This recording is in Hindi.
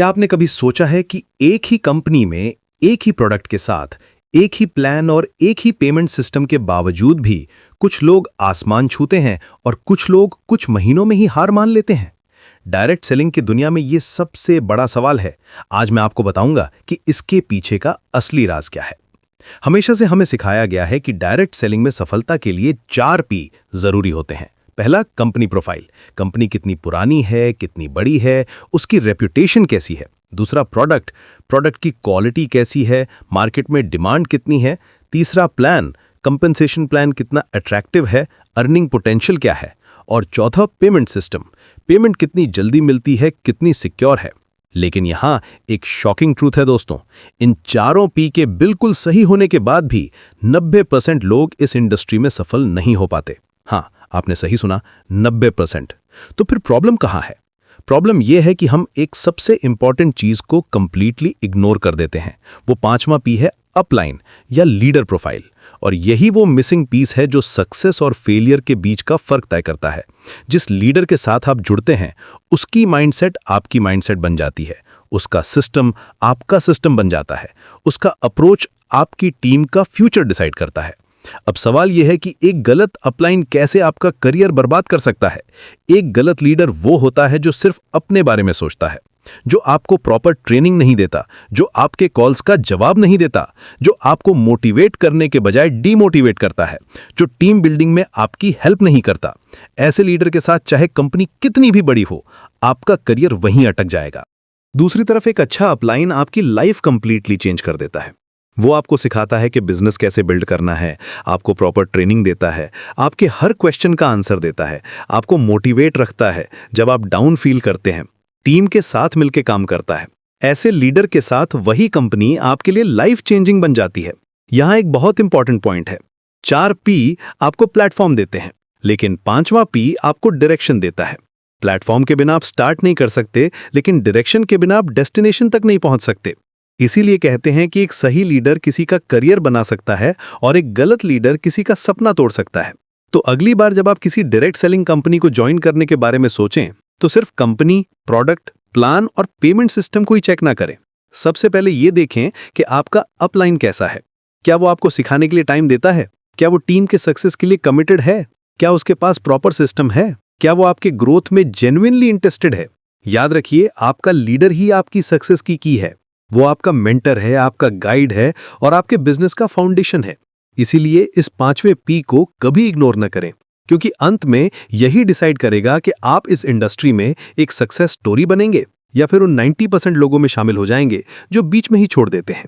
क्या आपने कभी सोचा है कि एक ही कंपनी में एक ही प्रोडक्ट के साथ एक ही प्लान और एक ही पेमेंट सिस्टम के बावजूद भी कुछ लोग आसमान छूते हैं और कुछ लोग कुछ महीनों में ही हार मान लेते हैं। डायरेक्ट सेलिंग की दुनिया में ये सबसे बड़ा सवाल है। आज मैं आपको बताऊंगा कि इसके पीछे का असली राज क्या है। हमेशा से हमें सिखाया गया है कि डायरेक्ट सेलिंग में सफलता के लिए 4 पी जरूरी होते हैं। पहला, कंपनी प्रोफाइल। कंपनी कितनी पुरानी है, कितनी बड़ी है, उसकी रेप्यूटेशन कैसी है। दूसरा, प्रोडक्ट की क्वालिटी कैसी है, मार्केट में डिमांड कितनी है। तीसरा, प्लान। कंपनसेशन प्लान कितना अट्रैक्टिव है, अर्निंग पोटेंशियल क्या है। और चौथा, पेमेंट सिस्टम। पेमेंट कितनी जल्दी मिलती है, कितनी सिक्योर है। लेकिन यहां एक शॉकिंग ट्रूथ है दोस्तों, इन चारों पी के बिल्कुल सही होने के बाद भी 90% लोग इस इंडस्ट्री में सफल नहीं हो पाते। हाँ, आपने सही सुना, 90%। तो फिर प्रॉब्लम कहाँ है? प्रॉब्लम यह है कि हम एक सबसे इंपॉर्टेंट चीज को कंप्लीटली इग्नोर कर देते हैं। वो 5वां पी है अपलाइन या लीडर प्रोफाइल। और यही वो मिसिंग पीस है जो सक्सेस और फेलियर के बीच का फर्क तय करता है। जिस लीडर के साथ आप जुड़ते हैं, उसकी माइंडसेट आपकी माइंडसेट बन जाती है, उसका सिस्टम आपका सिस्टम बन जाता है, उसका अप्रोच आपकी टीम का फ्यूचर डिसाइड करता है। अब सवाल यह है कि एक गलत अपलाइन कैसे आपका करियर बर्बाद कर सकता है। एक गलत लीडर वो होता है जो सिर्फ अपने बारे में सोचता है, जो आपको प्रॉपर ट्रेनिंग नहीं देता, जो आपके कॉल्स का जवाब नहीं देता, जो आपको मोटिवेट करने के बजाय डीमोटिवेट करता है, जो टीम बिल्डिंग में आपकी हेल्प नहीं करता। ऐसे लीडर के साथ चाहे कंपनी कितनी भी बड़ी हो, आपका करियर वहीं अटक जाएगा। दूसरी तरफ एक अच्छा अपलाइन आपकी लाइफ कंप्लीटली चेंज कर देता है। वो आपको सिखाता है कि बिजनेस कैसे बिल्ड करना है, आपको प्रॉपर ट्रेनिंग देता है, आपके हर क्वेश्चन का आंसर देता है, आपको मोटिवेट रखता है जब आप डाउन फील करते हैं, टीम के साथ मिलकर काम करता है। ऐसे लीडर के साथ वही कंपनी आपके लिए लाइफ चेंजिंग बन जाती है। यहां एक बहुत इंपॉर्टेंट पॉइंट है, 4 पी आपको प्लेटफॉर्म देते हैं, लेकिन 5वां पी आपको डायरेक्शन देता है। प्लेटफॉर्म के बिना आप स्टार्ट नहीं कर सकते, लेकिन डायरेक्शन के बिना आप डेस्टिनेशन तक नहीं पहुंच सकते। इसीलिए कहते हैं कि एक सही लीडर किसी का करियर बना सकता है और एक गलत लीडर किसी का सपना तोड़ सकता है। तो अगली बार जब आप किसी डायरेक्ट सेलिंग कंपनी को ज्वाइन करने के बारे में सोचें, तो सिर्फ कंपनी, प्रोडक्ट, प्लान और पेमेंट सिस्टम को ही चेक ना करें। सबसे पहले ये देखें कि आपका अपलाइन कैसा है। क्या वो आपको सिखाने के लिए टाइम देता है? क्या वो टीम के सक्सेस के लिए कमिटेड है? क्या उसके पास प्रॉपर सिस्टम है? क्या वो आपके ग्रोथ में जेन्युइनली इंटरेस्टेड है? याद रखिए, आपका लीडर ही आपकी सक्सेस की की है। वो आपका मेंटर है, आपका गाइड है और आपके बिजनेस का फाउंडेशन है। इसीलिए इस 5वें पी को कभी इग्नोर न करें, क्योंकि अंत में यही डिसाइड करेगा कि आप इस इंडस्ट्री में एक सक्सेस स्टोरी बनेंगे या फिर उन 90% लोगों में शामिल हो जाएंगे जो बीच में ही छोड़ देते हैं।